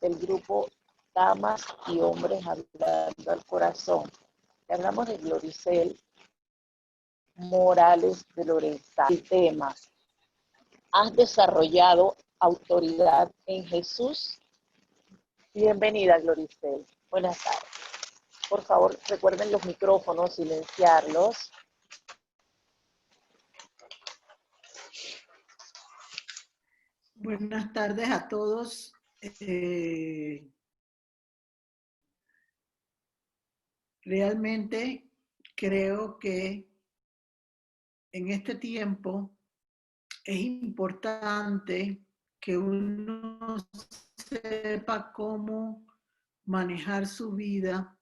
del grupo Damas y Hombres Hablando al Corazón. Y hablamos de Gloricel Morales de Lorenza. El tema: ¿has desarrollado autoridad en Jesús? Bienvenida, Gloricel. Buenas tardes. Por favor, recuerden los micrófonos, silenciarlos. Buenas tardes a todos. Realmente creo que en este tiempo es importante que uno sepa cómo manejar su vida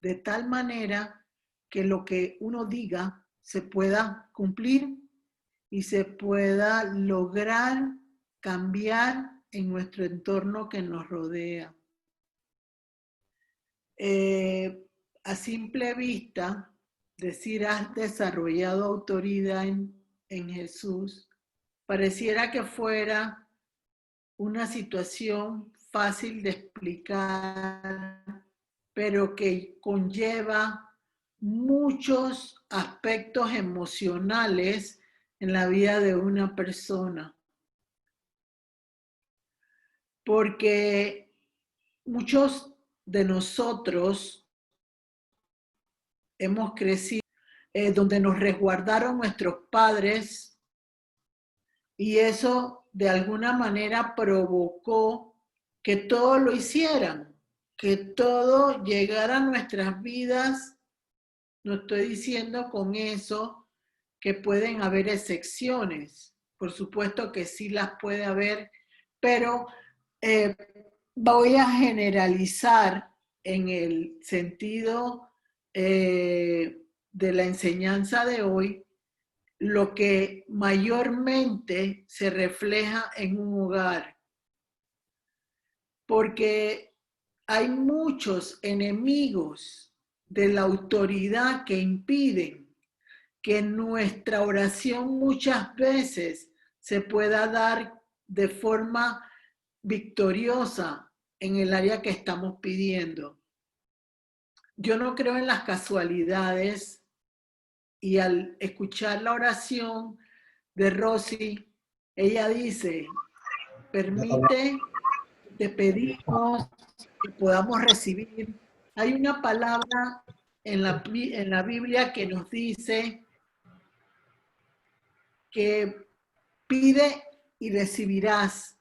de tal manera que lo que uno diga se pueda cumplir y se pueda lograr cambiar en nuestro entorno que nos rodea. A simple vista, decir has desarrollado autoridad en Jesús, pareciera que fuera una situación fácil de explicar, pero que conlleva muchos aspectos emocionales en la vida de una persona. Porque muchos de nosotros hemos crecido donde nos resguardaron nuestros padres y eso de alguna manera provocó que todo lo hicieran, que todo llegara a nuestras vidas. No estoy diciendo con eso que pueden haber excepciones, por supuesto que sí las puede haber, pero voy a generalizar en el sentido de la enseñanza de hoy lo que mayormente se refleja en un hogar, porque hay muchos enemigos de la autoridad que impiden que nuestra oración muchas veces se pueda dar de forma victoriosa en el área que estamos pidiendo. Yo no creo en las casualidades y al escuchar la oración de Rosy, ella dice, permite, te pedimos que podamos recibir. Hay una palabra en la Biblia que nos dice que pide y recibirás,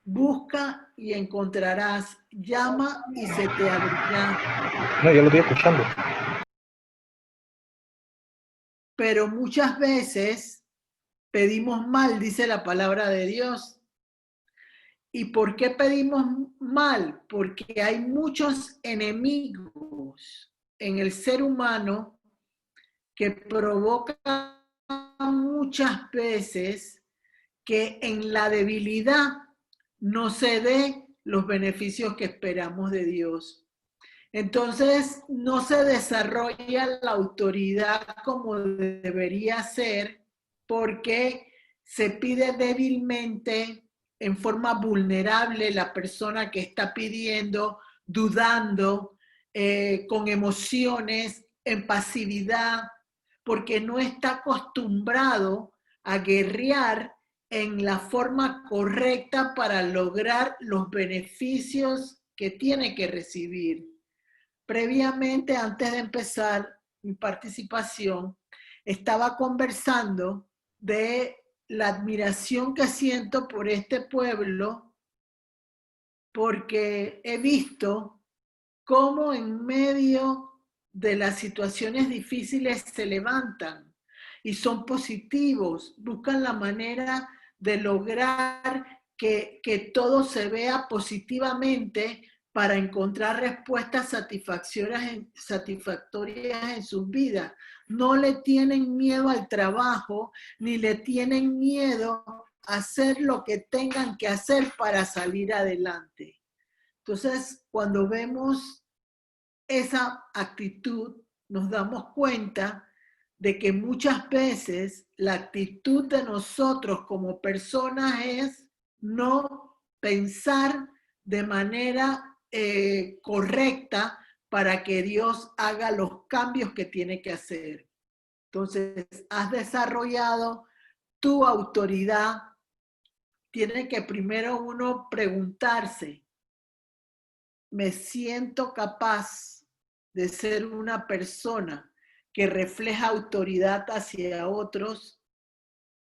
busca y encontrarás, llama y se te abrirá. No, yo lo estoy escuchando. Pero muchas veces pedimos mal, dice la palabra de Dios. ¿Y por qué pedimos mal? Porque hay muchos enemigos en el ser humano que provocan muchas veces que en la debilidad no se dé los beneficios que esperamos de Dios. Entonces no se desarrolla la autoridad como debería ser porque se pide débilmente, en forma vulnerable, la persona que está pidiendo, dudando, con emociones, en pasividad, porque no está acostumbrado a guerrear en la forma correcta para lograr los beneficios que tiene que recibir. Previamente, antes de empezar mi participación, estaba conversando de la admiración que siento por este pueblo, porque he visto cómo en medio de las situaciones difíciles se levantan y son positivos, buscan la manera de lograr que todo se vea positivamente para encontrar respuestas satisfactorias en sus vidas. No le tienen miedo al trabajo, ni le tienen miedo a hacer lo que tengan que hacer para salir adelante. Entonces, cuando vemos esa actitud, nos damos cuenta de que muchas veces la actitud de nosotros como personas es no pensar de manera correcta para que Dios haga los cambios que tiene que hacer. Entonces, has desarrollado tu autoridad. Tiene que primero uno preguntarse, ¿me siento capaz de ser una persona que refleja autoridad hacia otros?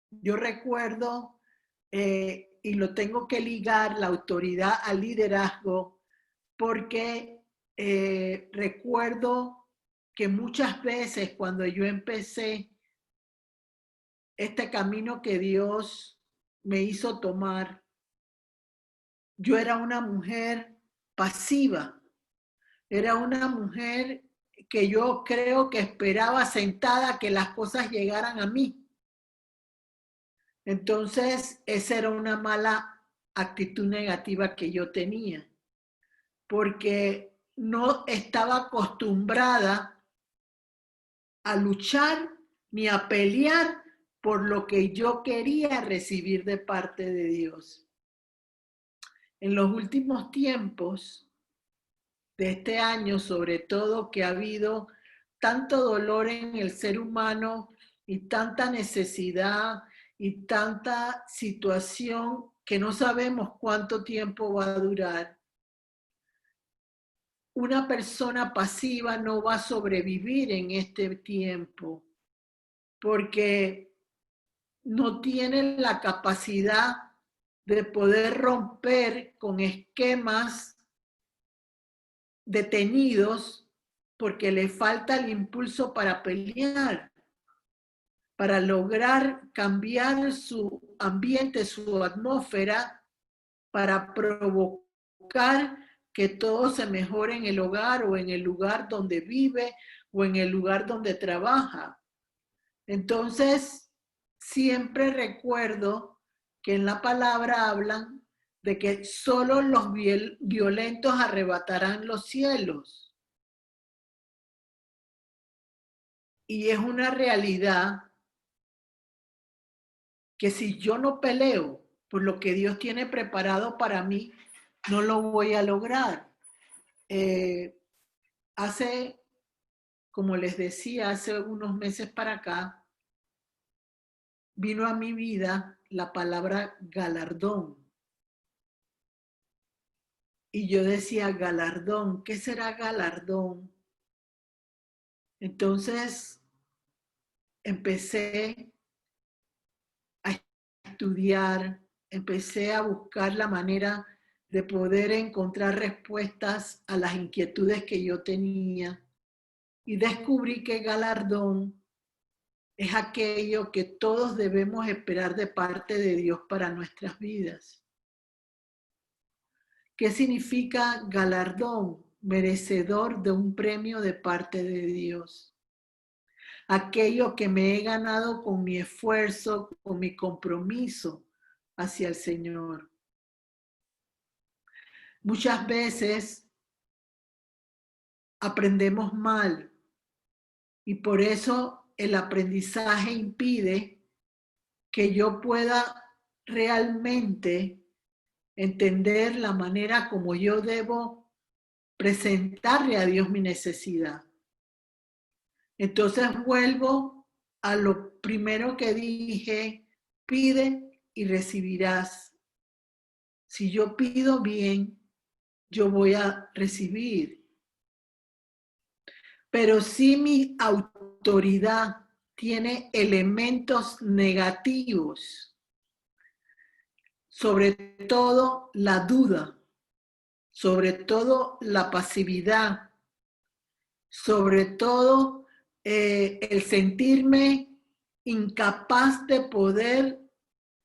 Yo recuerdo, y lo tengo que ligar, la autoridad al liderazgo, porque recuerdo que muchas veces cuando yo empecé este camino que Dios me hizo tomar, yo era una mujer pasiva, era una mujer que yo creo que esperaba sentada que las cosas llegaran a mí. Entonces, esa era una mala actitud negativa que yo tenía, porque no estaba acostumbrada a luchar ni a pelear por lo que yo quería recibir de parte de Dios. En los últimos tiempos de este año, sobre todo, que ha habido tanto dolor en el ser humano y tanta necesidad y tanta situación que no sabemos cuánto tiempo va a durar. Una persona pasiva no va a sobrevivir en este tiempo porque no tiene la capacidad de poder romper con esquemas detenidos porque le falta el impulso para pelear, para lograr cambiar su ambiente, su atmósfera, para provocar que todo se mejore en el hogar o en el lugar donde vive o en el lugar donde trabaja. Entonces, siempre recuerdo que en la palabra hablan de que solo los violentos arrebatarán los cielos. Y es una realidad que si yo no peleo por lo que Dios tiene preparado para mí, no lo voy a lograr. Como les decía, hace unos meses para acá, vino a mi vida la palabra galardón. Y yo decía, galardón, ¿qué será galardón? Entonces empecé a estudiar, empecé a buscar la manera de poder encontrar respuestas a las inquietudes que yo tenía. Y descubrí que galardón es aquello que todos debemos esperar de parte de Dios para nuestras vidas. ¿Qué significa galardón? Merecedor de un premio de parte de Dios. Aquello que me he ganado con mi esfuerzo, con mi compromiso hacia el Señor. Muchas veces aprendemos mal y por eso el aprendizaje impide que yo pueda realmente entender la manera como yo debo presentarle a Dios mi necesidad. Entonces vuelvo a lo primero que dije, pide y recibirás. Si yo pido bien, yo voy a recibir. Pero si mi autoridad tiene elementos negativos, sobre todo la duda, sobre todo la pasividad, sobre todo el sentirme incapaz de poder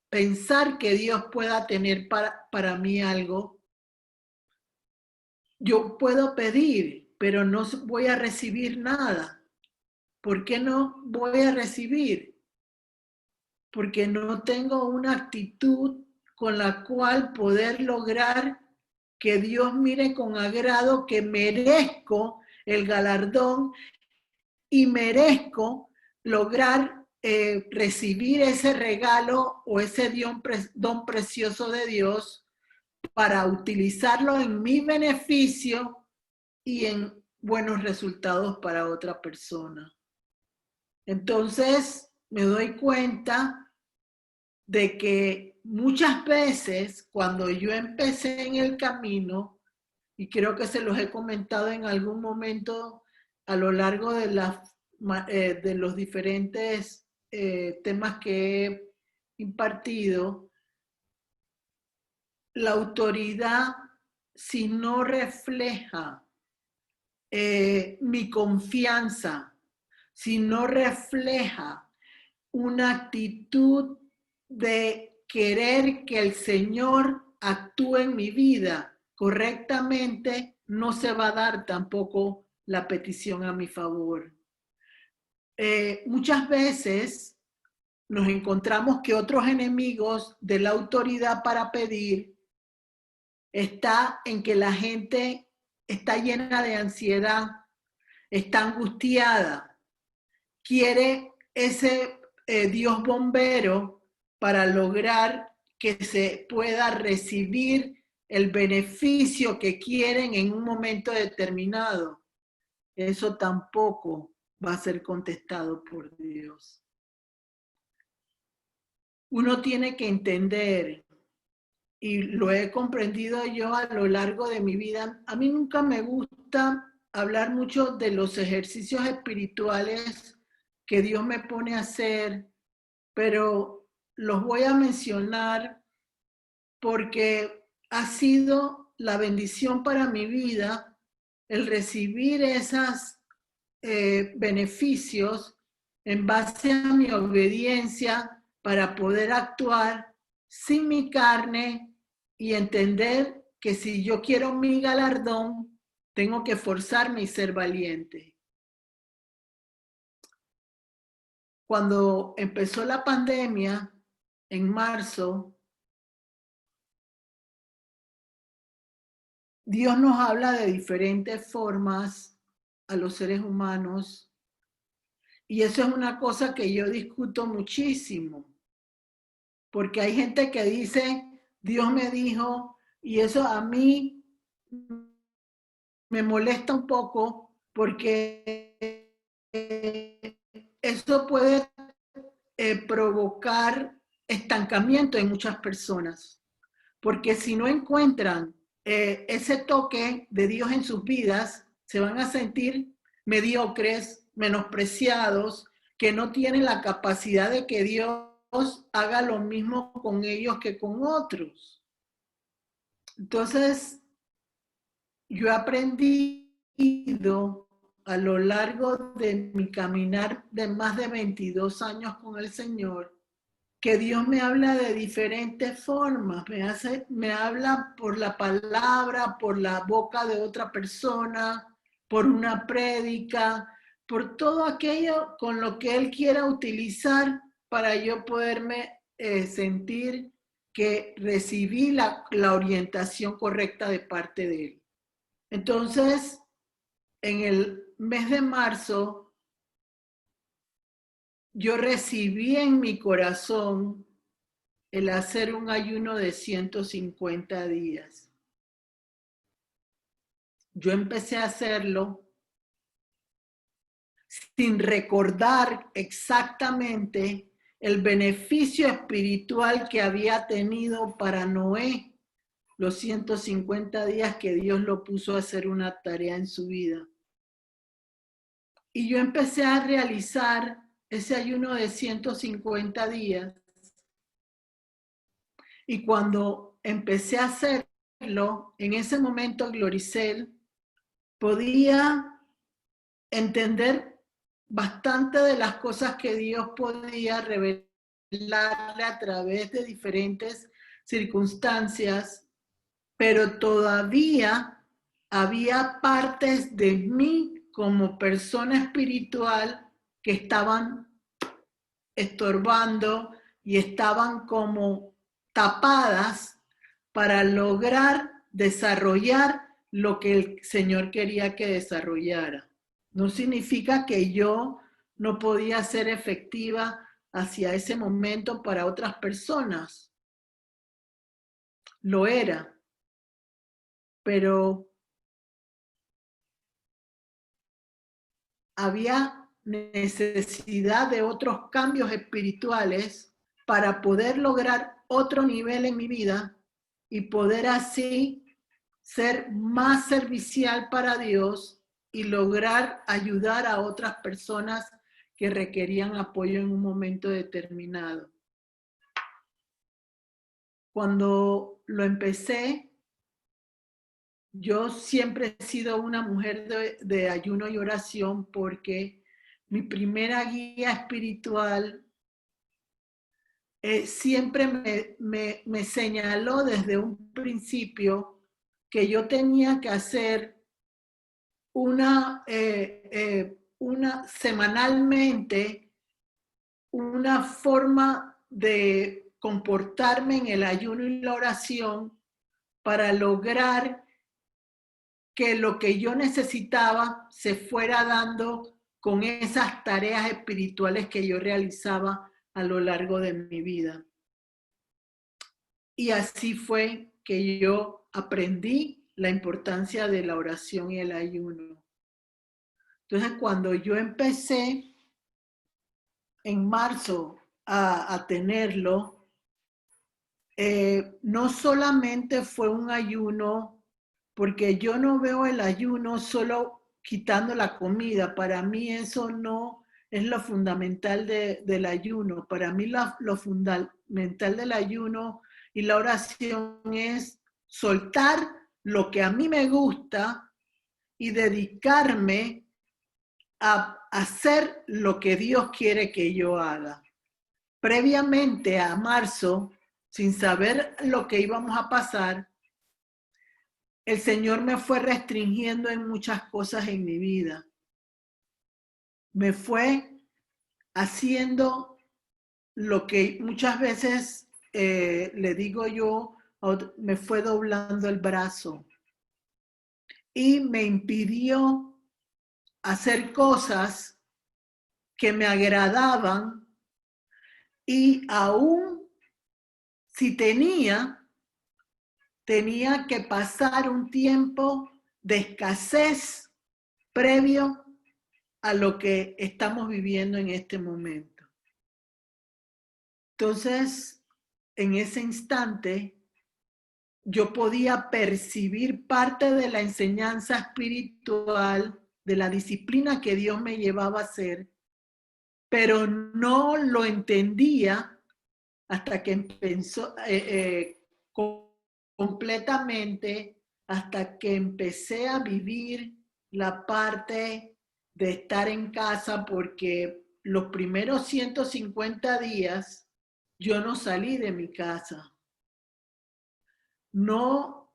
pensar que Dios pueda tener para mí algo. Yo puedo pedir, pero no voy a recibir nada. ¿Por qué no voy a recibir? Porque no tengo una actitud con la cual poder lograr que Dios mire con agrado que merezco el galardón y merezco lograr recibir ese regalo o ese don precioso de Dios, para utilizarlo en mi beneficio y en buenos resultados para otra persona. Entonces me doy cuenta de que muchas veces cuando yo empecé en el camino, y creo que se los he comentado en algún momento a lo largo de los diferentes temas que he impartido, la autoridad, si no refleja mi confianza, si no refleja una actitud de querer que el Señor actúe en mi vida correctamente, no se va a dar tampoco la petición a mi favor. Muchas veces nos encontramos que otros enemigos de la autoridad para pedir está en que la gente está llena de ansiedad, está angustiada, quiere ese Dios bombero para lograr que se pueda recibir el beneficio que quieren en un momento determinado. Eso tampoco va a ser contestado por Dios. Uno tiene que entender, y lo he comprendido yo a lo largo de mi vida, a mí nunca me gusta hablar mucho de los ejercicios espirituales que Dios me pone a hacer, pero los voy a mencionar porque ha sido la bendición para mi vida el recibir esos beneficios en base a mi obediencia para poder actuar sin mi carne y entender que si yo quiero mi galardón, tengo que forzarme y ser valiente. Cuando empezó la pandemia, en marzo, Dios nos habla de diferentes formas a los seres humanos y eso es una cosa que yo discuto muchísimo, porque hay gente que dice, Dios me dijo, y eso a mí me molesta un poco porque eso puede provocar estancamiento en muchas personas, porque si no encuentran ese toque de Dios en sus vidas, se van a sentir mediocres, menospreciados, que no tienen la capacidad de que Dios haga lo mismo con ellos que con otros. Entonces, yo he aprendido a lo largo de mi caminar de más de 22 años con el Señor, que Dios me habla de diferentes formas, me habla por la palabra, por la boca de otra persona, por una prédica, por todo aquello con lo que Él quiera utilizar para yo poderme sentir que recibí la orientación correcta de parte de Él. Entonces, en el mes de marzo, yo recibí en mi corazón el hacer un ayuno de 150 días. Yo empecé a hacerlo sin recordar exactamente el beneficio espiritual que había tenido para Noé los 150 días que Dios lo puso a hacer una tarea en su vida. Y yo empecé a realizar ese ayuno de 150 días. Y cuando empecé a hacerlo, en ese momento Gloricel podía entender bastante de las cosas que Dios podía revelarle a través de diferentes circunstancias, pero todavía había partes de mí como persona espiritual que estaban estorbando y estaban como tapadas para lograr desarrollar lo que el Señor quería que desarrollara. No significa que yo no podía ser efectiva hacia ese momento para otras personas. Lo era, pero había necesidad de otros cambios espirituales para poder lograr otro nivel en mi vida y poder así ser más servicial para Dios y lograr ayudar a otras personas que requerían apoyo en un momento determinado. Cuando lo empecé, yo siempre he sido una mujer de ayuno y oración porque mi primera guía espiritual siempre me señaló desde un principio que yo tenía que hacer una semanalmente una forma de comportarme en el ayuno y la oración para lograr que lo que yo necesitaba se fuera dando con esas tareas espirituales que yo realizaba a lo largo de mi vida. Y así fue que yo aprendí la importancia de la oración y el ayuno. Entonces, cuando yo empecé en marzo a tenerlo, no solamente fue un ayuno, porque yo no veo el ayuno solo quitando la comida. Para mí eso no es lo fundamental del ayuno. Para mí lo fundamental del ayuno y la oración es soltar lo que a mí me gusta y dedicarme a hacer lo que Dios quiere que yo haga. Previamente a marzo, sin saber lo que íbamos a pasar, el Señor me fue restringiendo en muchas cosas en mi vida. Me fue haciendo lo que muchas veces le digo yo, me fue doblando el brazo y me impidió hacer cosas que me agradaban, y aún si tenía que pasar un tiempo de escasez previo a lo que estamos viviendo en este momento. Entonces, en ese instante, yo podía percibir parte de la enseñanza espiritual, de la disciplina que Dios me llevaba a hacer, pero no lo entendía hasta que empezó completamente, hasta que empecé a vivir la parte de estar en casa, porque los primeros 150 días yo no salí de mi casa. No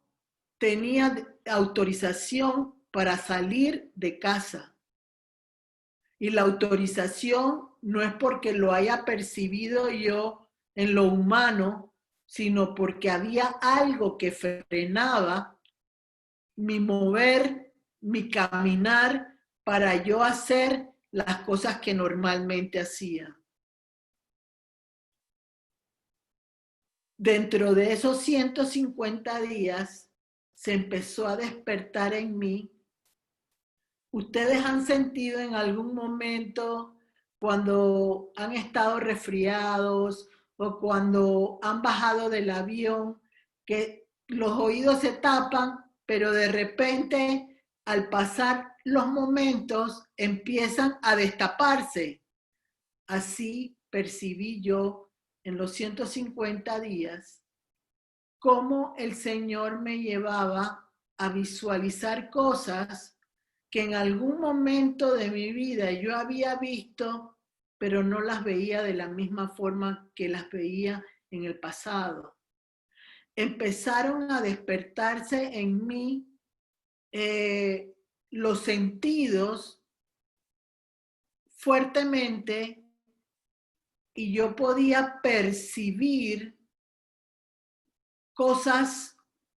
tenía autorización para salir de casa. Y la autorización no es porque lo haya percibido yo en lo humano, sino porque había algo que frenaba mi mover, mi caminar para yo hacer las cosas que normalmente hacía. Dentro de esos 150 días se empezó a despertar en mí. ¿Ustedes han sentido en algún momento cuando han estado resfriados o cuando han bajado del avión que los oídos se tapan, pero de repente al pasar los momentos empiezan a destaparse? Así percibí yo en los 150 días cómo el Señor me llevaba a visualizar cosas que en algún momento de mi vida yo había visto, pero no las veía de la misma forma que las veía en el pasado. Empezaron a despertarse en mí los sentidos fuertemente, y yo podía percibir cosas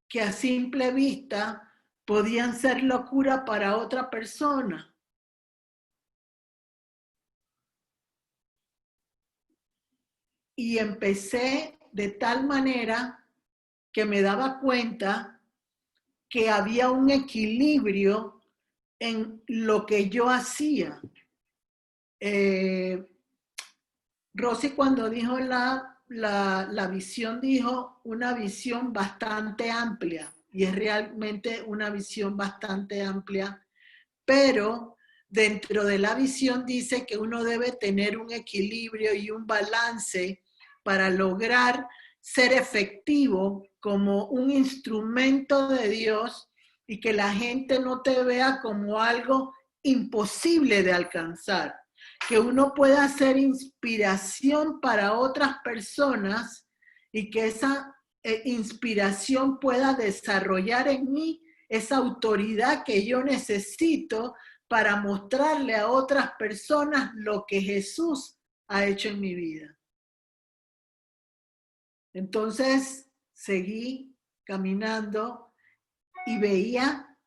que a simple vista podían ser locura para otra persona. Y empecé de tal manera que me daba cuenta que había un equilibrio en lo que yo hacía. Rosy, cuando dijo la visión, dijo una visión bastante amplia, y es realmente una visión bastante amplia, pero dentro de la visión dice que uno debe tener un equilibrio y un balance para lograr ser efectivo como un instrumento de Dios y que la gente no te vea como algo imposible de alcanzar, que uno pueda ser inspiración para otras personas y que esa inspiración pueda desarrollar en mí esa autoridad que yo necesito para mostrarle a otras personas lo que Jesús ha hecho en mi vida. Entonces seguí caminando y veía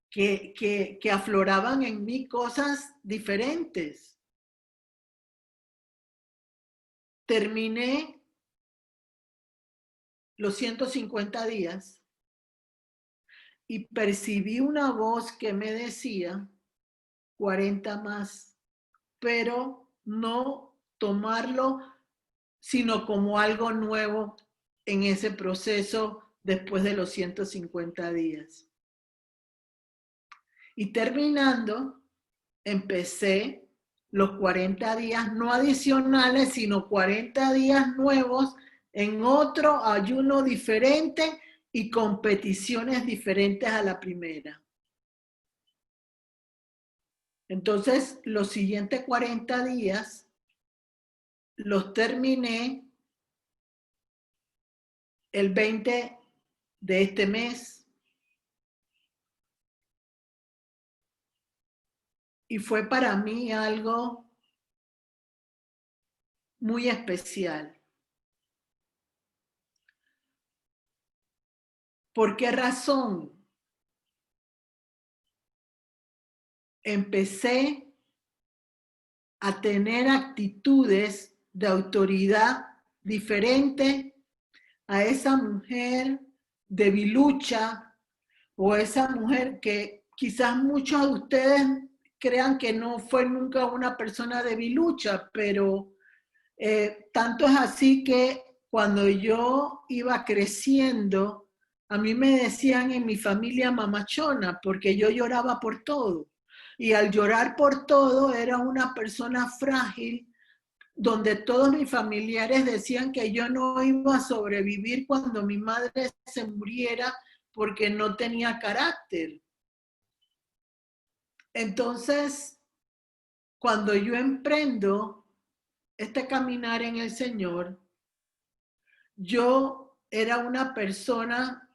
que afloraban en mí cosas diferentes. Terminé los 150 días y percibí una voz que me decía 40 más, pero no tomarlo sino como algo nuevo en ese proceso después de los 150 días. Y terminando, empecé los 40 días no adicionales, sino 40 días nuevos en otro ayuno diferente y competiciones diferentes a la primera. Entonces, los siguientes 40 días los terminé el 20 de este mes. Y fue para mí algo muy especial. ¿Por qué razón? Empecé a tener actitudes de autoridad diferente a esa mujer debilucha o esa mujer que quizás muchos de ustedes crean que no fue nunca una persona debilucha, pero tanto es así que cuando yo iba creciendo, a mí me decían en mi familia mamachona, porque yo lloraba por todo. Y al llorar por todo era una persona frágil, donde todos mis familiares decían que yo no iba a sobrevivir cuando mi madre se muriera porque no tenía carácter. Entonces, cuando yo emprendo este caminar en el Señor, yo era una persona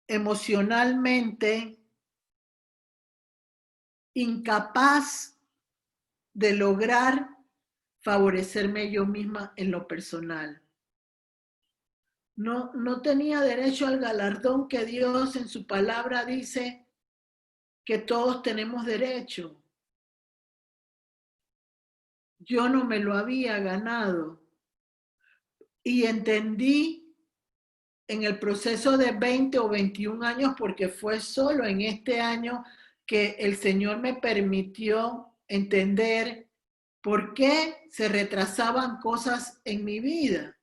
emocionalmente incapaz de lograr favorecerme yo misma en lo personal. No tenía derecho al galardón que Dios en su palabra dice que todos tenemos derecho. Yo no me lo había ganado. Y entendí en el proceso de 20 o 21 años, porque fue solo en este año que el Señor me permitió entender por qué se retrasaban cosas en mi vida.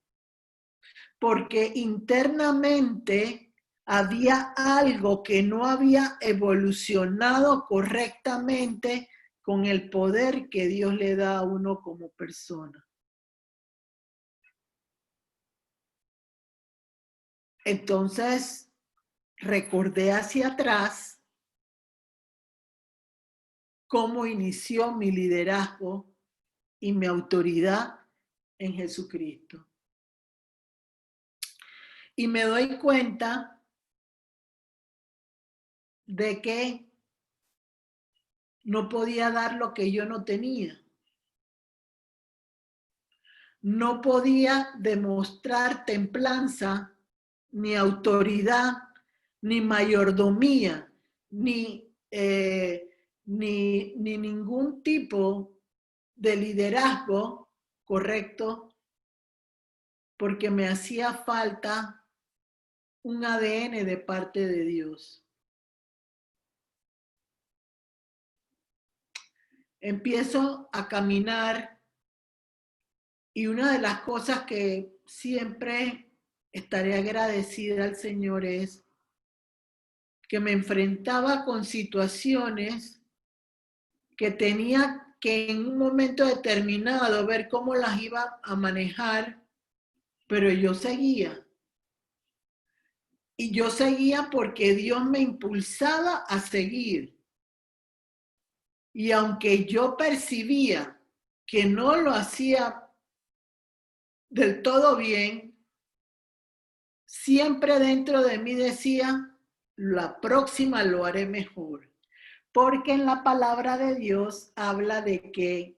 Porque internamente había algo que no había evolucionado correctamente con el poder que Dios le da a uno como persona. Entonces, recordé hacia atrás cómo inició mi liderazgo y mi autoridad en Jesucristo. Y me doy cuenta de que no podía dar lo que yo no tenía. No podía demostrar templanza, ni autoridad, ni mayordomía, ni ningún tipo de liderazgo correcto, porque me hacía falta un ADN de parte de Dios. Empiezo a caminar y una de las cosas que siempre estaré agradecida al Señor es que me enfrentaba con situaciones que tenía que en un momento determinado ver cómo las iba a manejar, pero yo seguía. Y yo seguía porque Dios me impulsaba a seguir. Y aunque yo percibía que no lo hacía del todo bien, siempre dentro de mí decía, la próxima lo haré mejor. Porque en la palabra de Dios habla de que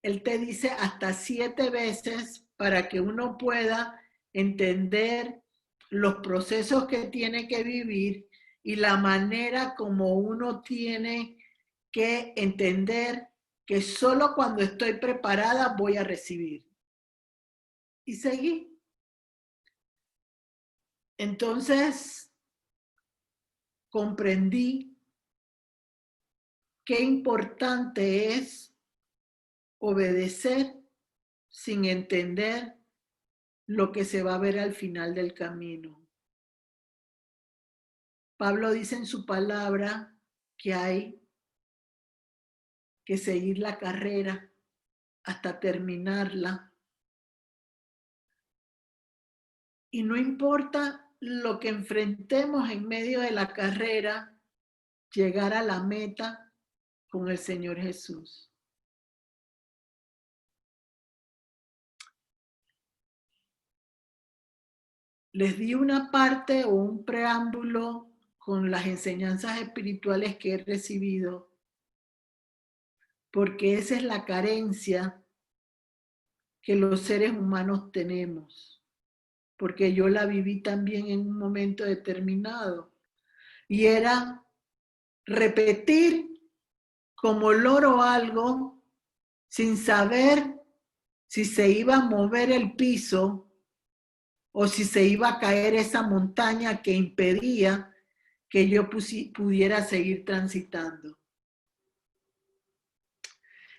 Él te dice hasta 7 veces para que uno pueda entender los procesos que tiene que vivir y la manera como uno tiene que entender que solo cuando estoy preparada voy a recibir. Y seguí. Entonces comprendí qué importante es obedecer sin entender lo que se va a ver al final del camino. Pablo dice en su palabra que hay que seguir la carrera hasta terminarla. Y no importa lo que enfrentemos en medio de la carrera, llegar a la meta con el Señor Jesús. Les di una parte o un preámbulo con las enseñanzas espirituales que he recibido, porque esa es la carencia que los seres humanos tenemos, porque yo la viví también en un momento determinado, y era repetir como loro algo sin saber si se iba a mover el piso o si se iba a caer esa montaña que impedía que yo pudiera seguir transitando.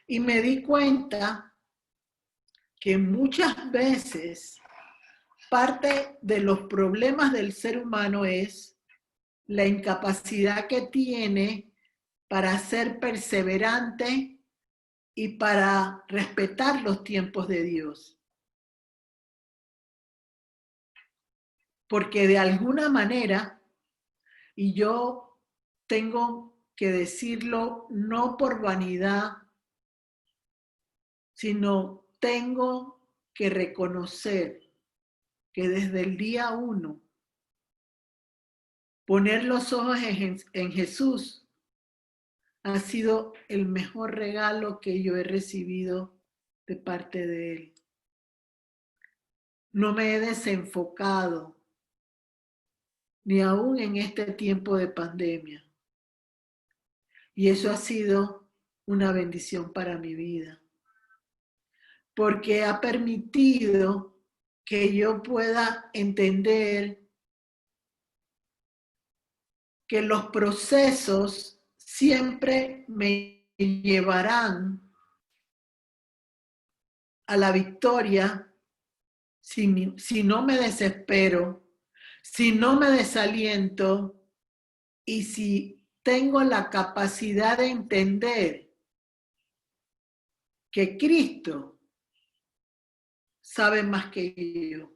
Y me di cuenta que muchas veces parte de los problemas del ser humano es la incapacidad que tiene para ser perseverante y para respetar los tiempos de Dios. Porque de alguna manera, y yo tengo que decirlo no por vanidad, sino tengo que reconocer que desde el día 1, poner los ojos en Jesús ha sido el mejor regalo que yo he recibido de parte de Él. No me he desenfocado, ni aún en este tiempo de pandemia. Y eso ha sido una bendición para mi vida, porque ha permitido que yo pueda entender que los procesos siempre me llevarán a la victoria si no me desespero, si no me desaliento y si tengo la capacidad de entender que Cristo sabe más que yo.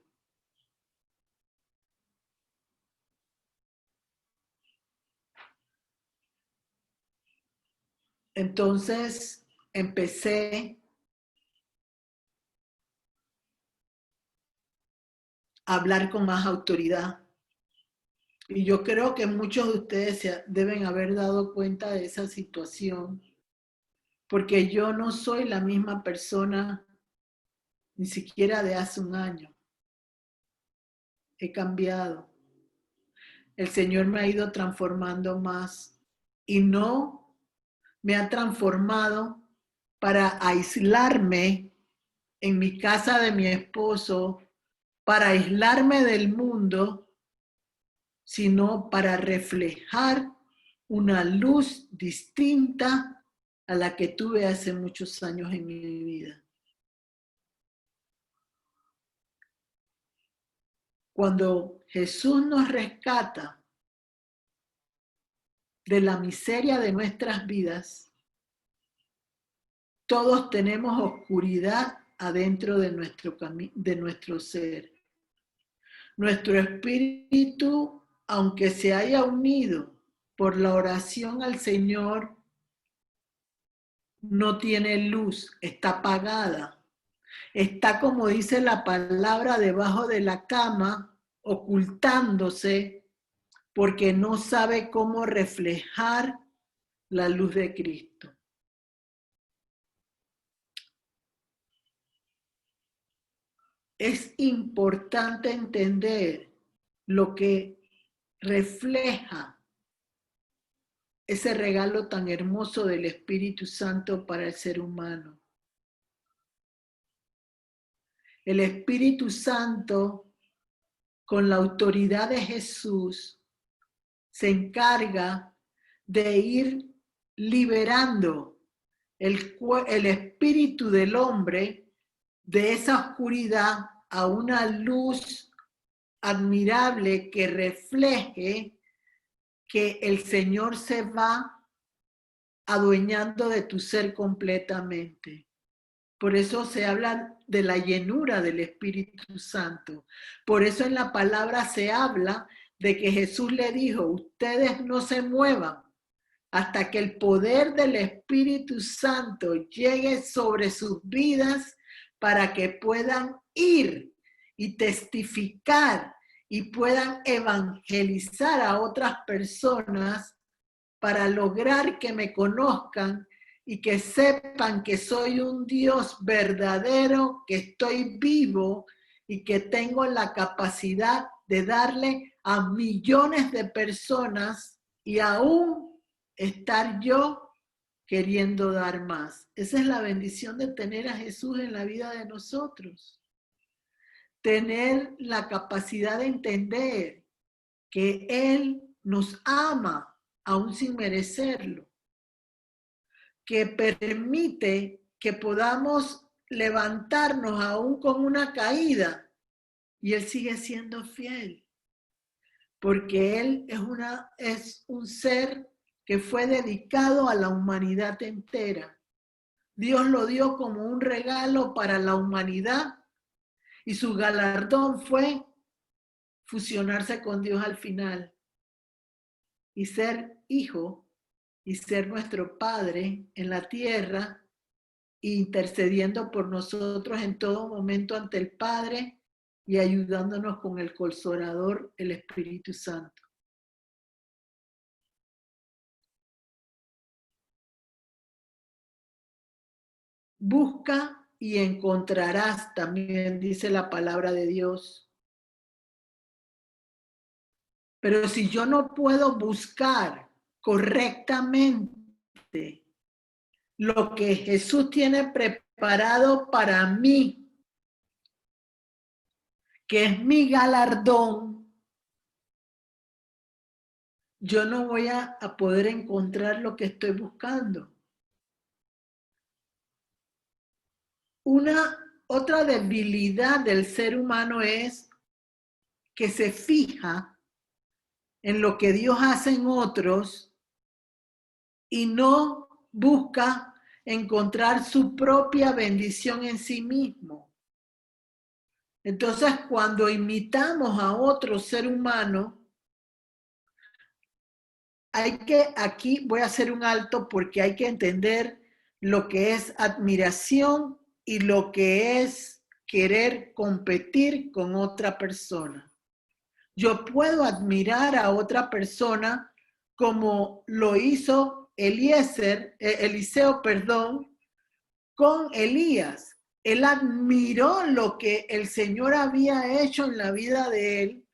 Entonces empecé a hablar con más autoridad. Y yo creo que muchos de ustedes se deben haber dado cuenta de esa situación, porque yo no soy la misma persona ni siquiera de hace un año. He cambiado. El Señor me ha ido transformando más y no me ha transformado para aislarme en mi casa de mi esposo, para aislarme del mundo sino para reflejar una luz distinta a la que tuve hace muchos años en mi vida. Cuando Jesús nos rescata de la miseria de nuestras vidas, todos tenemos oscuridad adentro de nuestro ser. Nuestro espíritu, aunque se haya unido por la oración al Señor, no tiene luz, está apagada. Está, como dice la palabra, debajo de la cama, ocultándose, porque no sabe cómo reflejar la luz de Cristo. Es importante entender lo que refleja ese regalo tan hermoso del Espíritu Santo para el ser humano. El Espíritu Santo, con la autoridad de Jesús, se encarga de ir liberando el espíritu del hombre de esa oscuridad a una luz admirable que refleje que el Señor se va adueñando de tu ser completamente. Por eso se habla de la llenura del Espíritu Santo. Por eso en la palabra se habla de que Jesús le dijo, ustedes no se muevan hasta que el poder del Espíritu Santo llegue sobre sus vidas para que puedan ir y testificar y puedan evangelizar a otras personas para lograr que me conozcan y que sepan que soy un Dios verdadero, que estoy vivo y que tengo la capacidad de darle a millones de personas y aún estar yo queriendo dar más. Esa es la bendición de tener a Jesús en la vida de nosotros. Tener la capacidad de entender que Él nos ama aún sin merecerlo, que permite que podamos levantarnos aún con una caída y Él sigue siendo fiel, porque Él es un ser que fue dedicado a la humanidad entera. Dios lo dio como un regalo para la humanidad y su galardón fue fusionarse con Dios al final y ser hijo y ser nuestro Padre en la tierra, intercediendo por nosotros en todo momento ante el Padre y ayudándonos con el Consolador, el Espíritu Santo. Busca y encontrarás, también dice la palabra de Dios. Pero si yo no puedo buscar correctamente lo que Jesús tiene preparado para mí, que es mi galardón, yo no voy a poder encontrar lo que estoy buscando. Otra debilidad del ser humano es que se fija en lo que Dios hace en otros y no busca encontrar su propia bendición en sí mismo. Entonces, cuando imitamos a otro ser humano, aquí voy a hacer un alto porque hay que entender lo que es admiración y lo que es querer competir con otra persona. Yo puedo admirar a otra persona como lo hizo Eliseo, con Elías. Él admiró lo que el Señor había hecho en la vida de él,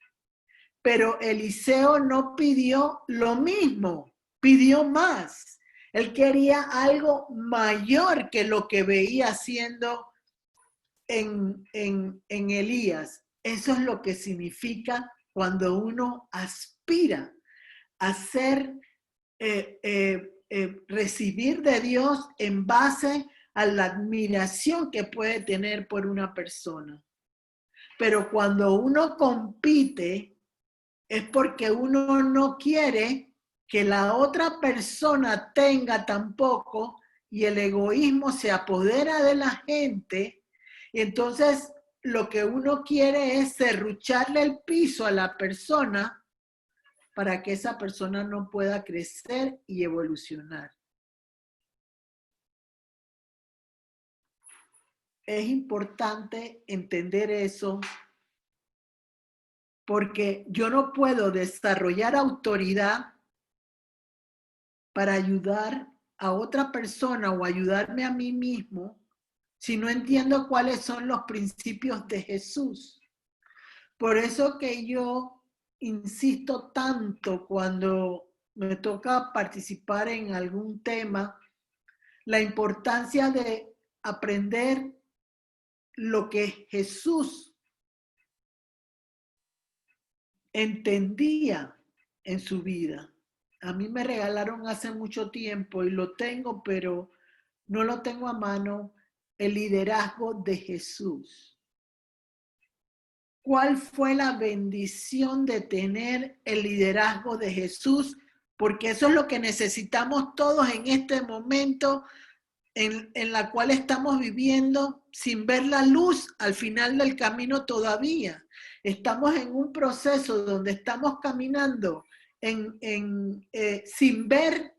pero Eliseo no pidió lo mismo, pidió más. Él quería algo mayor que lo que veía haciendo en Elías. Eso es lo que significa cuando uno aspira a ser, recibir de Dios en base a la admiración que puede tener por una persona. Pero cuando uno compite, es porque uno no quiere que la otra persona tenga tampoco, y el egoísmo se apodera de la gente, y entonces lo que uno quiere es serrucharle el piso a la persona para que esa persona no pueda crecer y evolucionar. Es importante entender eso, porque yo no puedo desarrollar autoridad para ayudar a otra persona o ayudarme a mí mismo si no entiendo cuáles son los principios de Jesús. Por eso que yo insisto tanto cuando me toca participar en algún tema, la importancia de aprender lo que Jesús entendía en su vida. A mí me regalaron hace mucho tiempo y lo tengo, pero no lo tengo a mano, el liderazgo de Jesús. ¿Cuál fue la bendición de tener el liderazgo de Jesús? Porque eso es lo que necesitamos todos en este momento en la cual estamos viviendo sin ver la luz al final del camino todavía. Estamos en un proceso donde estamos caminando sin ver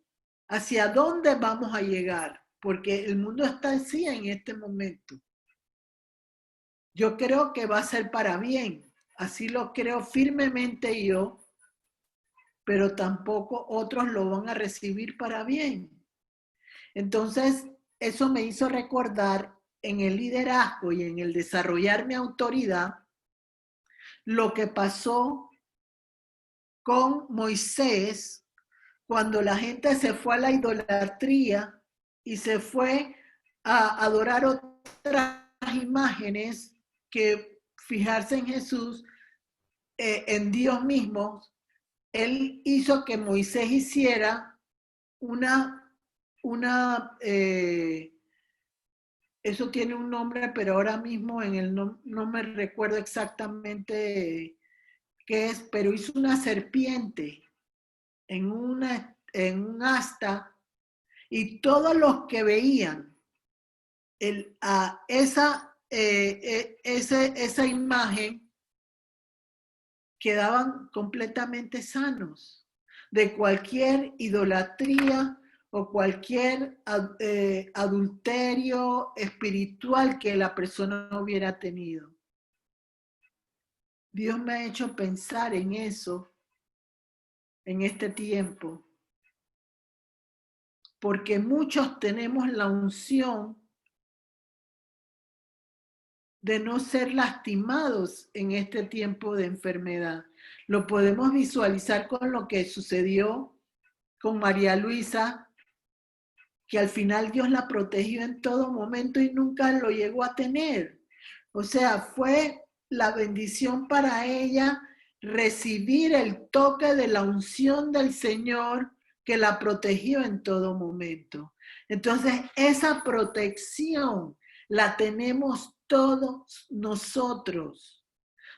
hacia dónde vamos a llegar, porque el mundo está así en este momento. Yo creo que va a ser para bien, así lo creo firmemente yo, pero tampoco otros lo van a recibir para bien. Entonces, eso me hizo recordar en el liderazgo y en el desarrollar mi autoridad lo que pasó con Moisés cuando la gente se fue a la idolatría y se fue a adorar otras imágenes que fijarse en Jesús, en Dios mismo. Él hizo que Moisés hiciera eso tiene un nombre, pero ahora mismo no me recuerdo exactamente qué es, pero hizo una serpiente en un asta, y todos los que veían esa imagen quedaban completamente sanos de cualquier idolatría o cualquier adulterio espiritual que la persona hubiera tenido. Dios me ha hecho pensar en eso en este tiempo, porque muchos tenemos la unción de no ser lastimados en este tiempo de enfermedad. Lo podemos visualizar con lo que sucedió con María Luisa, que al final Dios la protegió en todo momento y nunca lo llegó a tener. O sea, fue la bendición para ella recibir el toque de la unción del Señor que la protegió en todo momento. Entonces, esa protección la tenemos todos nosotros.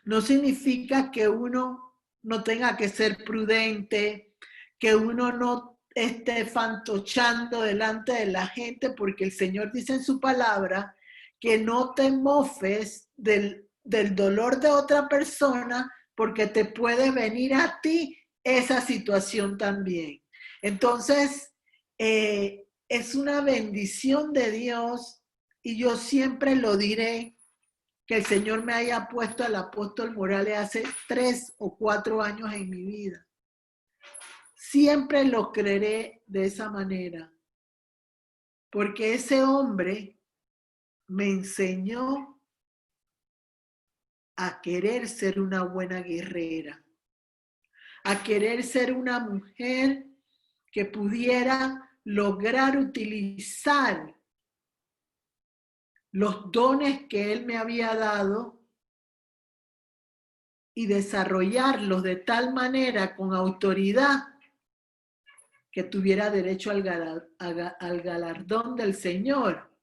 No significa que uno no tenga que ser prudente, que uno no esté fantochando delante de la gente, porque el Señor dice en su palabra que no te mofes del dolor de otra persona, porque te puede venir a ti esa situación también. Entonces, es una bendición de Dios, y yo siempre lo diré, que el Señor me haya puesto al apóstol Morales hace 3 o 4 años en mi vida. Siempre lo creeré de esa manera, porque ese hombre me enseñó a querer ser una buena guerrera, a querer ser una mujer que pudiera lograr utilizar los dones que él me había dado y desarrollarlos de tal manera con autoridad que tuviera derecho al galardón del Señor.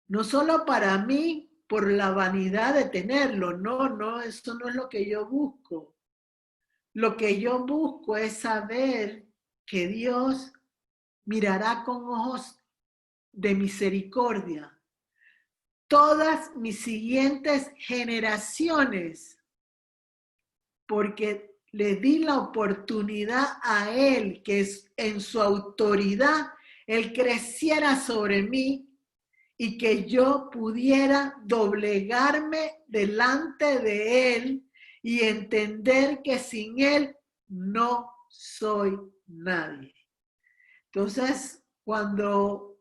No solo para mí, por la vanidad de tenerlo, no, eso no es lo que yo busco. Lo que yo busco es saber que Dios mirará con ojos de misericordia todas mis siguientes generaciones, porque le di la oportunidad a Él, que es en su autoridad, Él creciera sobre mí y que yo pudiera doblegarme delante de Él y entender que sin Él no soy nadie. Entonces, cuando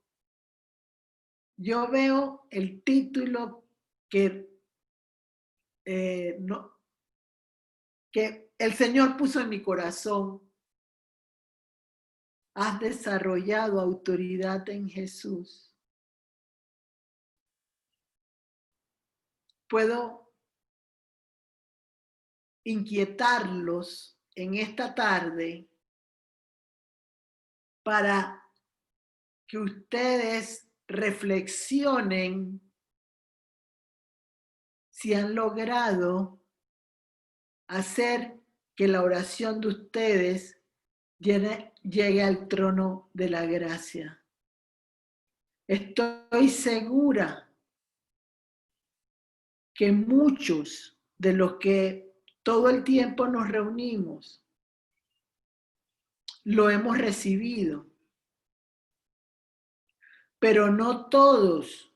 yo veo el título que el Señor puso en mi corazón, has desarrollado autoridad en Jesús. Puedo inquietarlos en esta tarde para que ustedes reflexionen si han logrado hacer que la oración de ustedes llegue al trono de la gracia. Estoy segura que muchos de los que todo el tiempo nos reunimos lo hemos recibido, pero no todos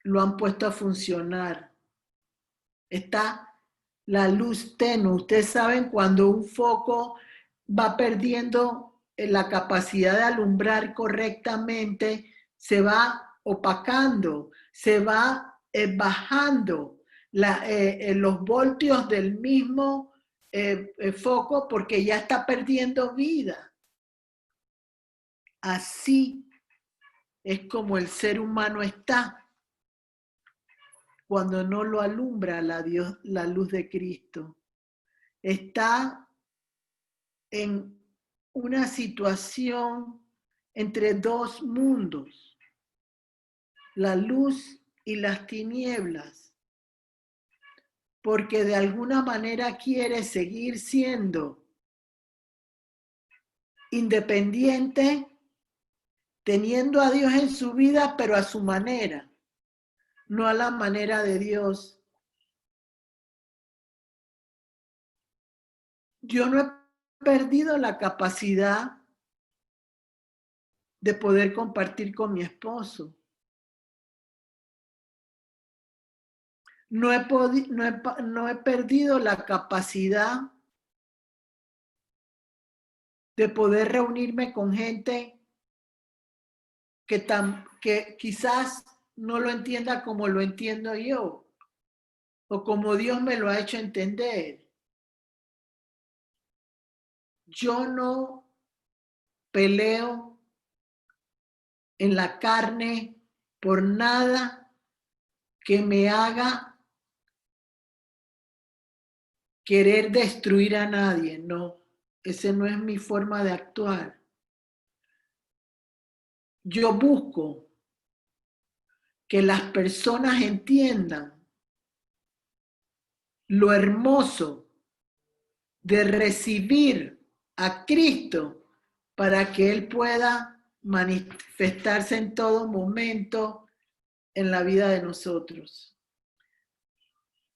lo han puesto a funcionar. Está la luz tenue. Ustedes saben cuando un foco va perdiendo la capacidad de alumbrar correctamente, se va opacando, se va bajando los voltios del mismo foco porque ya está perdiendo vida. Así es como el ser humano está cuando no lo alumbra la luz de Cristo. Está en una situación entre dos mundos, la luz y las tinieblas, porque de alguna manera quiere seguir siendo independiente, teniendo a Dios en su vida, pero a su manera, no a la manera de Dios. Yo no he perdido la capacidad de poder compartir con mi esposo. No he perdido la capacidad de poder reunirme con gente que quizás no lo entienda como lo entiendo yo, o como Dios me lo ha hecho entender. Yo no peleo en la carne por nada que me haga querer destruir a nadie, no. Esa no es mi forma de actuar. Yo busco que las personas entiendan lo hermoso de recibir a Cristo para que Él pueda manifestarse en todo momento en la vida de nosotros.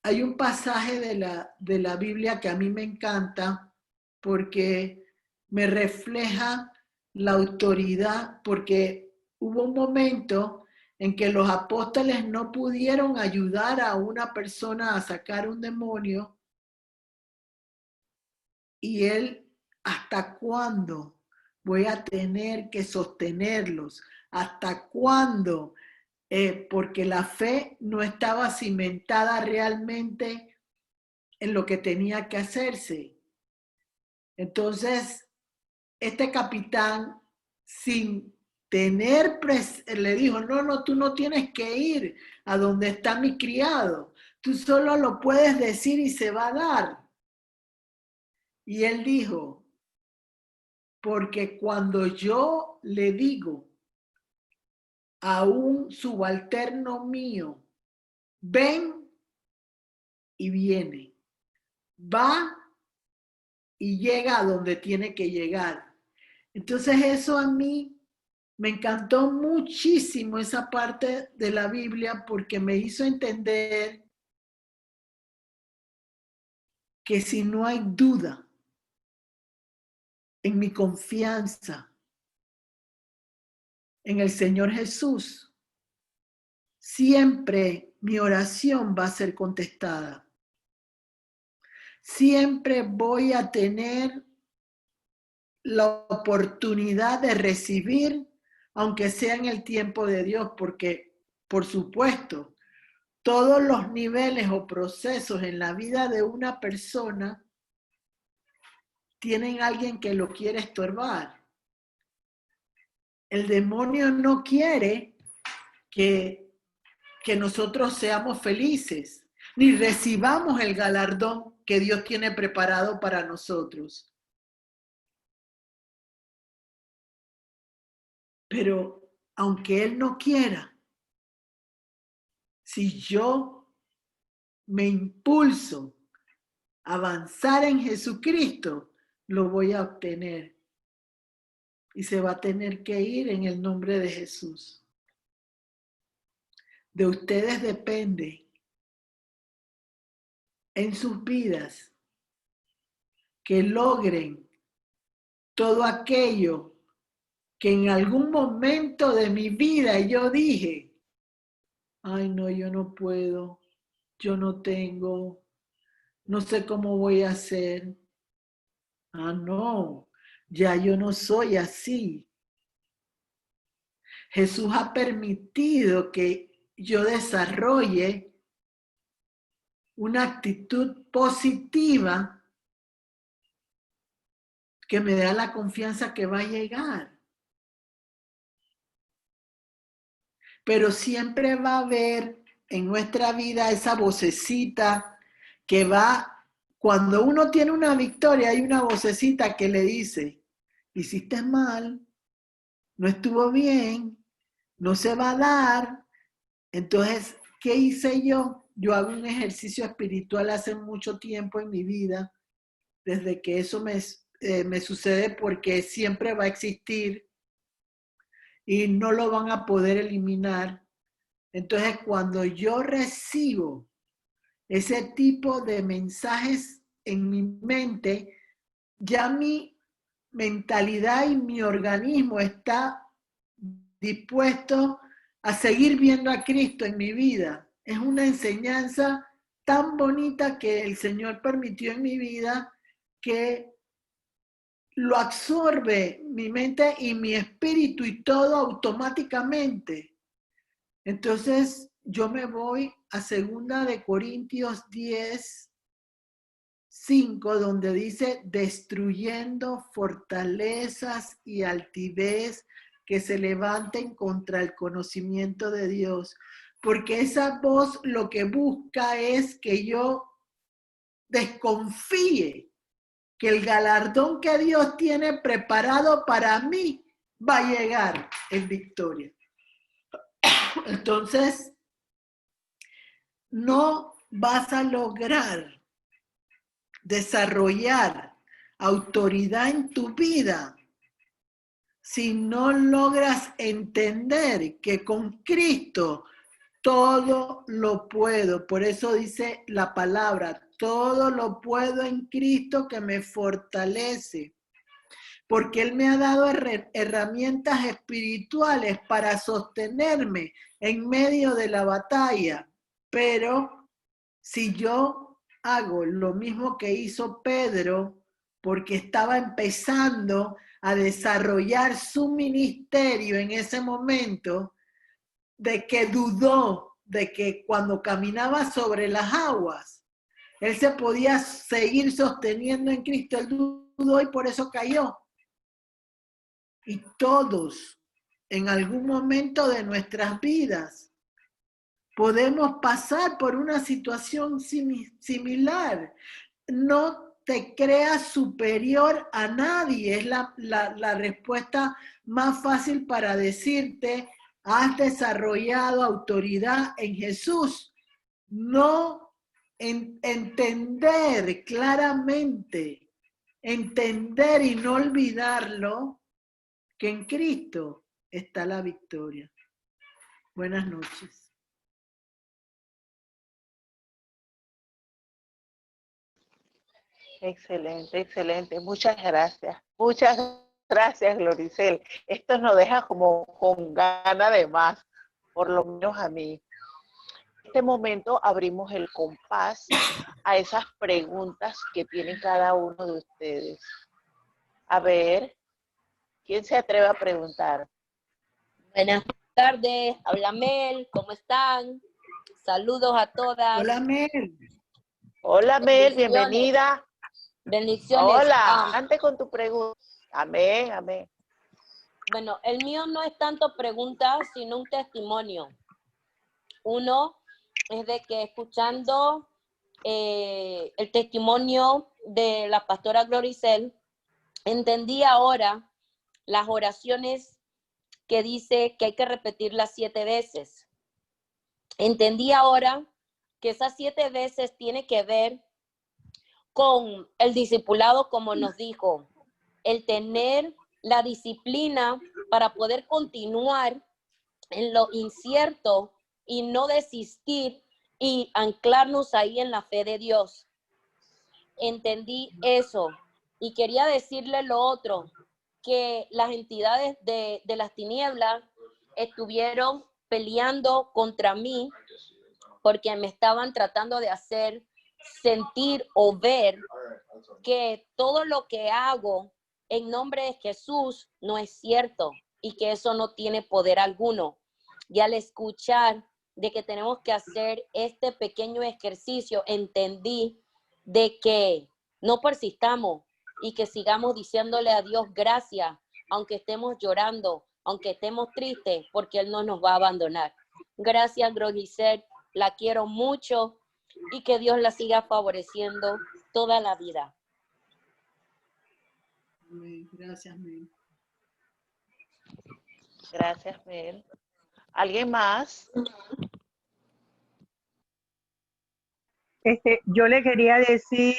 Hay un pasaje de la Biblia que a mí me encanta porque me refleja la autoridad, porque hubo un momento en que los apóstoles no pudieron ayudar a una persona a sacar un demonio y él, ¿hasta cuándo voy a tener que sostenerlos? ¿Hasta cuándo? Porque la fe no estaba cimentada realmente en lo que tenía que hacerse. Entonces, este capitán, sin tener le dijo, no, tú no tienes que ir a donde está mi criado. tú solo lo puedes decir y se va a dar. Y él dijo, porque cuando yo le digo a un subalterno mío, ven y viene, va y llega a donde tiene que llegar. Entonces eso a mí me encantó muchísimo, esa parte de la Biblia, porque me hizo entender que si no hay duda en mi confianza en el Señor Jesús, siempre mi oración va a ser contestada. Siempre voy a tener la oportunidad de recibir, aunque sea en el tiempo de Dios, porque, por supuesto, todos los niveles o procesos en la vida de una persona tienen alguien que lo quiere estorbar. El demonio no quiere que nosotros seamos felices, ni recibamos el galardón que Dios tiene preparado para nosotros. Pero aunque Él no quiera, si yo me impulso a avanzar en Jesucristo, lo voy a obtener. Y se va a tener que ir en el nombre de Jesús. De ustedes depende en sus vidas que logren todo aquello que en algún momento de mi vida yo dije, ay no, yo no puedo, yo no tengo, no sé cómo voy a hacer. Ah, no, ya yo no soy así. Jesús ha permitido que yo desarrolle una actitud positiva que me da la confianza que va a llegar. Pero siempre va a haber en nuestra vida esa vocecita que va, cuando uno tiene una victoria, hay una vocecita que le dice, hiciste mal, no estuvo bien, no se va a dar. Entonces, ¿qué hice yo? Yo hago un ejercicio espiritual hace mucho tiempo en mi vida, desde que eso me sucede, porque siempre va a existir y no lo van a poder eliminar. Entonces, cuando yo recibo ese tipo de mensajes en mi mente, ya mi mentalidad y mi organismo está dispuesto a seguir viendo a Cristo en mi vida. Es una enseñanza tan bonita que el Señor permitió en mi vida, que lo absorbe mi mente y mi espíritu y todo automáticamente. Entonces yo me voy a 2 de Corintios 10:5, donde dice, destruyendo fortalezas y altivez que se levanten contra el conocimiento de Dios. Porque esa voz lo que busca es que yo desconfíe que el galardón que Dios tiene preparado para mí va a llegar en victoria. Entonces, no vas a lograr desarrollar autoridad en tu vida si no logras entender que con Cristo todo lo puedo. Por eso dice la palabra, todo lo puedo en Cristo que me fortalece. Porque Él me ha dado herramientas espirituales para sostenerme en medio de la batalla. Pero si yo hago lo mismo que hizo Pedro, porque estaba empezando a desarrollar su ministerio en ese momento, de que dudó de que cuando caminaba sobre las aguas, él se podía seguir sosteniendo en Cristo, él dudó y por eso cayó. Y todos, en algún momento de nuestras vidas, podemos pasar por una situación similar. No te creas superior a nadie. Es la respuesta más fácil para decirte, has desarrollado autoridad en Jesús. No entender claramente, entender y no olvidarlo, que en Cristo está la victoria. Buenas noches. Excelente, excelente. Muchas gracias. Muchas gracias, Gloricel. Esto nos deja como con ganas de más, por lo menos a mí. En este momento abrimos el compás a esas preguntas que tiene cada uno de ustedes. A ver, ¿quién se atreve a preguntar? Buenas tardes, habla Mel, ¿cómo están? Saludos a todas. Hola, Mel. Hola, Mel, bienvenida. Bendiciones. Hola, antes con tu pregunta. Amén, amén. Bueno, el mío no es tanto preguntas, sino un testimonio. Uno es de que escuchando el testimonio de la pastora Gloricel, entendí ahora las oraciones que dice que hay que repetirlas 7 veces. Entendí ahora que esas 7 veces tiene que ver con el discipulado, como nos dijo, el tener la disciplina para poder continuar en lo incierto y no desistir y anclarnos ahí en la fe de Dios. Entendí eso y quería decirle lo otro, que las entidades de las tinieblas estuvieron peleando contra mí porque me estaban tratando de hacer sentir o ver que todo lo que hago en nombre de Jesús no es cierto y que eso no tiene poder alguno. Y al escuchar de que tenemos que hacer este pequeño ejercicio, entendí de que no persistamos y que sigamos diciéndole a Dios gracias, aunque estemos llorando, aunque estemos tristes, porque Él no nos va a abandonar. Gracias, Gloricel, la quiero mucho y que Dios la siga favoreciendo toda la vida. Gracias, Mel. Gracias, Mel. ¿Alguien más? Yo le quería decir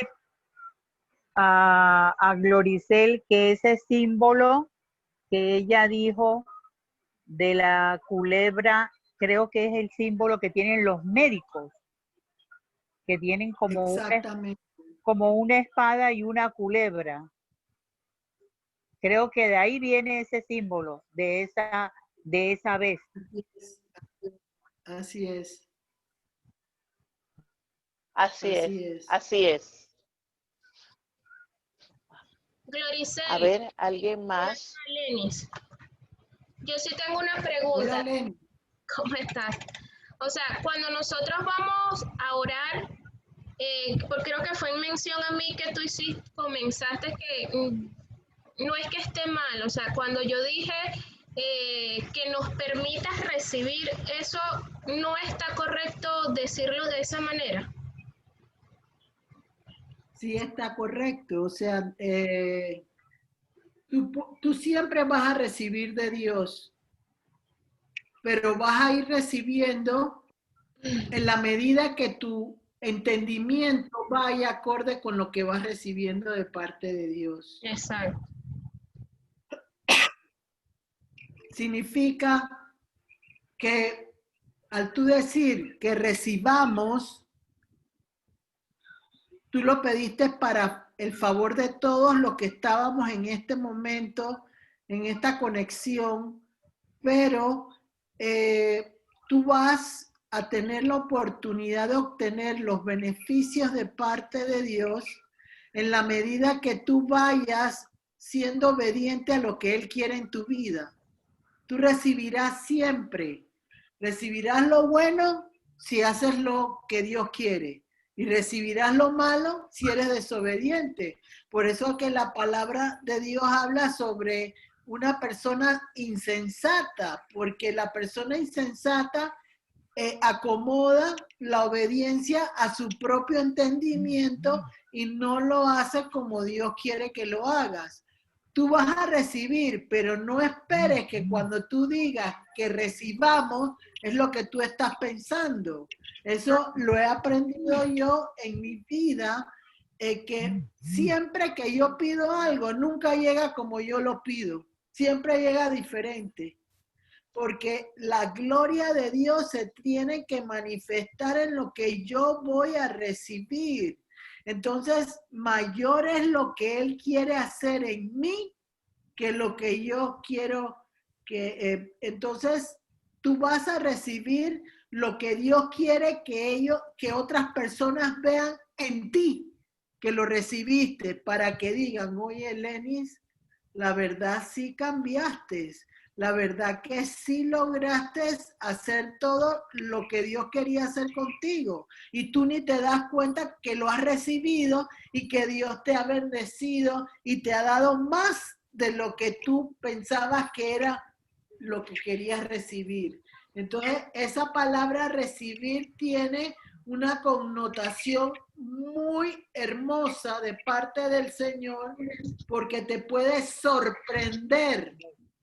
a Gloricel que ese símbolo que ella dijo de la culebra, creo que es el símbolo que tienen los médicos, que tienen como una espada y una culebra. Creo que de ahí viene ese símbolo, de esa vez. Así es. Así es. Gloricel. A ver, ¿alguien más? Lenis. Yo sí tengo una pregunta. Hola, Lenis. ¿Cómo estás? O sea, cuando nosotros vamos a orar, porque creo que fue en mención a mí que tú comenzaste que no es que esté mal, o sea, cuando yo dije que nos permitas recibir, eso no está correcto decirlo de esa manera. Sí, está correcto. O sea, tú siempre vas a recibir de Dios, pero vas a ir recibiendo en la medida que tu entendimiento vaya acorde con lo que vas recibiendo de parte de Dios. Exacto. Significa que al tú decir que recibamos, tú lo pediste para el favor de todos los que estábamos en este momento, en esta conexión, pero tú vas a tener la oportunidad de obtener los beneficios de parte de Dios en la medida que tú vayas siendo obediente a lo que Él quiere en tu vida. Tú recibirás siempre. Recibirás lo bueno si haces lo que Dios quiere. Y recibirás lo malo si eres desobediente. Por eso que la palabra de Dios habla sobre una persona insensata, porque la persona insensata acomoda la obediencia a su propio entendimiento y no lo hace como Dios quiere que lo hagas. Tú vas a recibir, pero no esperes que cuando tú digas que recibamos es lo que tú estás pensando. Eso lo he aprendido yo en mi vida, que siempre que yo pido algo, nunca llega como yo lo pido. Siempre llega diferente. Porque la gloria de Dios se tiene que manifestar en lo que yo voy a recibir. Entonces, mayor es lo que Él quiere hacer en mí que lo que yo quiero que... entonces, tú vas a recibir lo que Dios quiere que otras personas vean en ti, que lo recibiste, para que digan, oye, Lenis, la verdad sí cambiaste. La verdad que sí lograste hacer todo lo que Dios quería hacer contigo. Y tú ni te das cuenta que lo has recibido y que Dios te ha bendecido y te ha dado más de lo que tú pensabas que era lo que querías recibir. Entonces, esa palabra recibir tiene una connotación muy hermosa de parte del Señor, porque te puede sorprender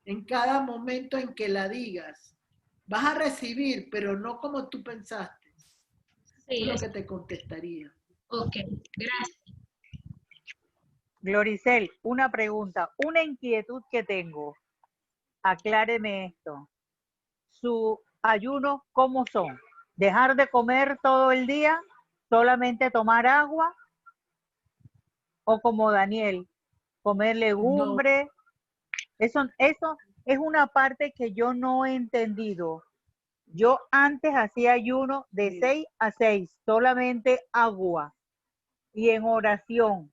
en cada momento en que la digas. Vas a recibir, pero no como tú pensaste. Sí, Es lo que te contestaría. ok, gracias. Gloricel, una pregunta, una inquietud que tengo. Acláreme esto. ¿Sus ayunos cómo son? ¿Dejar de comer todo el día? ¿Solamente tomar agua? ¿O como Daniel, comer legumbres? Eso es una parte que yo no he entendido. Yo antes hacía ayuno de 6 a 6, solamente agua. Y en oración,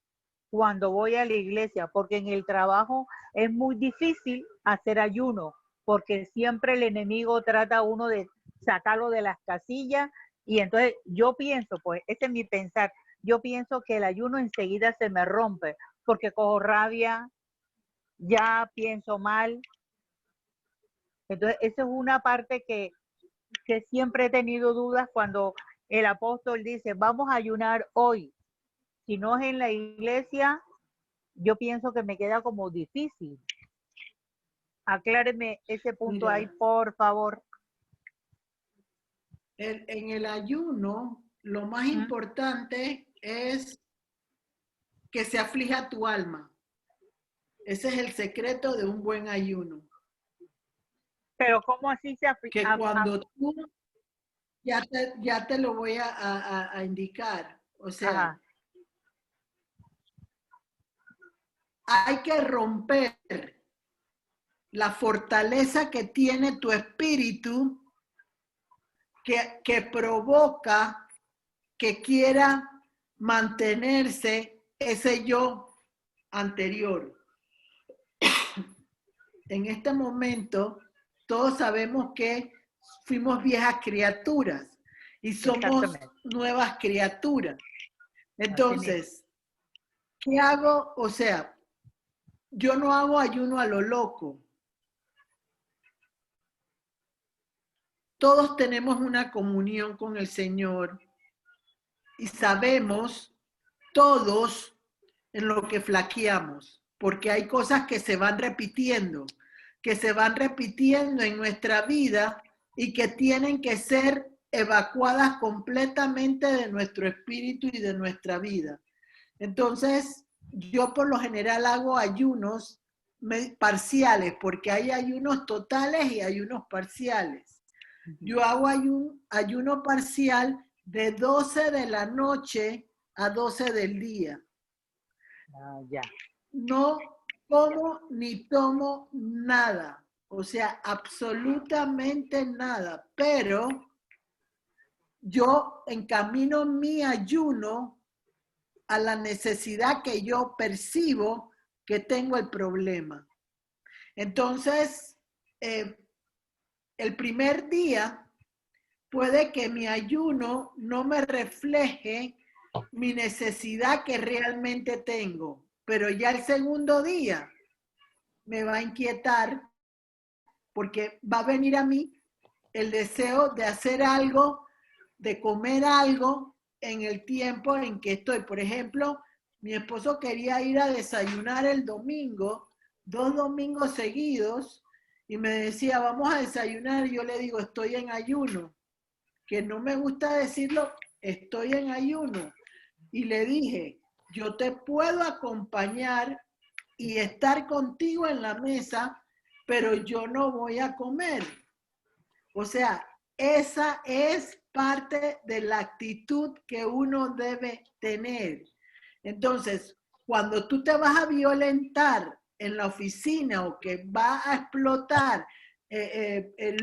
cuando voy a la iglesia, porque en el trabajo es muy difícil hacer ayuno, porque siempre el enemigo trata a uno de sacarlo de las casillas. Y entonces yo pienso, pues ese es mi pensar, yo pienso que el ayuno enseguida se me rompe, porque cojo rabia, ya pienso mal. Entonces, esa es una parte que siempre he tenido dudas cuando el apóstol dice, vamos a ayunar hoy. Si no es en la iglesia, yo pienso que me queda como difícil. Acláreme ese punto. Mira, ahí, por favor. En el ayuno, lo más importante es que se aflija tu alma. Ese es el secreto de un buen ayuno. Pero ¿cómo así se Que cuando tú, ya te lo voy a indicar, o sea, Ajá. hay que romper la fortaleza que tiene tu espíritu que provoca que quiera mantenerse ese yo anterior. En este momento, todos sabemos que fuimos viejas criaturas y somos nuevas criaturas. Entonces, ¿qué hago? O sea, yo no hago ayuno a lo loco. Todos tenemos una comunión con el Señor y sabemos todos en lo que flaqueamos, porque hay cosas que se van repitiendo en nuestra vida y que tienen que ser evacuadas completamente de nuestro espíritu y de nuestra vida. Entonces, yo por lo general hago ayunos parciales, porque hay ayunos totales y ayunos parciales. Yo hago ayuno parcial de 12 de la noche a 12 del día. Ya. No como ni tomo nada, o sea, absolutamente nada, pero yo encamino mi ayuno a la necesidad que yo percibo que tengo el problema. Entonces, el primer día puede que mi ayuno no me refleje mi necesidad que realmente tengo, pero ya el segundo día me va a inquietar porque va a venir a mí el deseo de hacer algo, de comer algo en el tiempo en que estoy. Por ejemplo, mi esposo quería ir a desayunar el domingo, 2 domingos seguidos, y me decía, vamos a desayunar. Y yo le digo, estoy en ayuno. Que no me gusta decirlo, estoy en ayuno. Y le dije, yo te puedo acompañar y estar contigo en la mesa, pero yo no voy a comer. O sea, esa es parte de la actitud que uno debe tener. Entonces, cuando tú te vas a violentar en la oficina o que va a explotar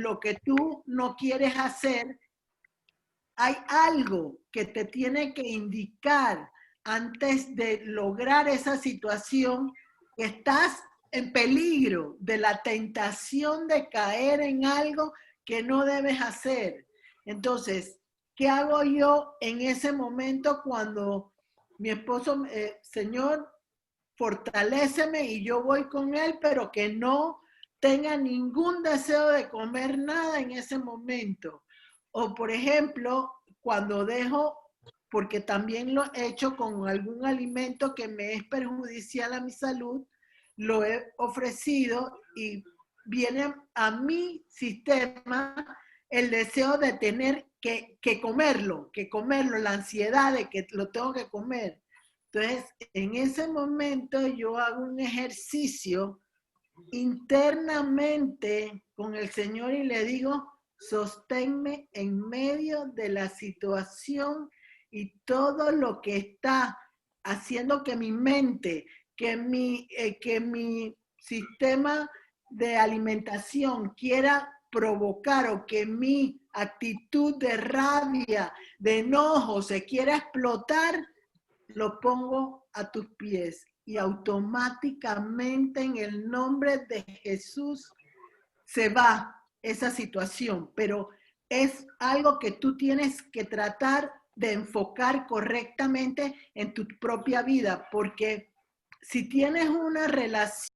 lo que tú no quieres hacer, hay algo que te tiene que indicar antes de lograr esa situación que estás en peligro de la tentación de caer en algo que no debes hacer. Entonces, ¿qué hago yo en ese momento cuando mi esposo, Señor, fortaléceme y yo voy con él, pero que no tenga ningún deseo de comer nada en ese momento? O por ejemplo, cuando dejo, porque también lo he hecho con algún alimento que me es perjudicial a mi salud, lo he ofrecido y viene a mi sistema el deseo de tener que comerlo, la ansiedad de que lo tengo que comer. Entonces, en ese momento yo hago un ejercicio internamente con el Señor y le digo, sosténme en medio de la situación y todo lo que está haciendo que mi mente, que mi sistema de alimentación quiera provocar o que mi actitud de rabia, de enojo se quiera explotar, lo pongo a tus pies y automáticamente en el nombre de Jesús se va esa situación, pero es algo que tú tienes que tratar de enfocar correctamente en tu propia vida, porque si tienes una relación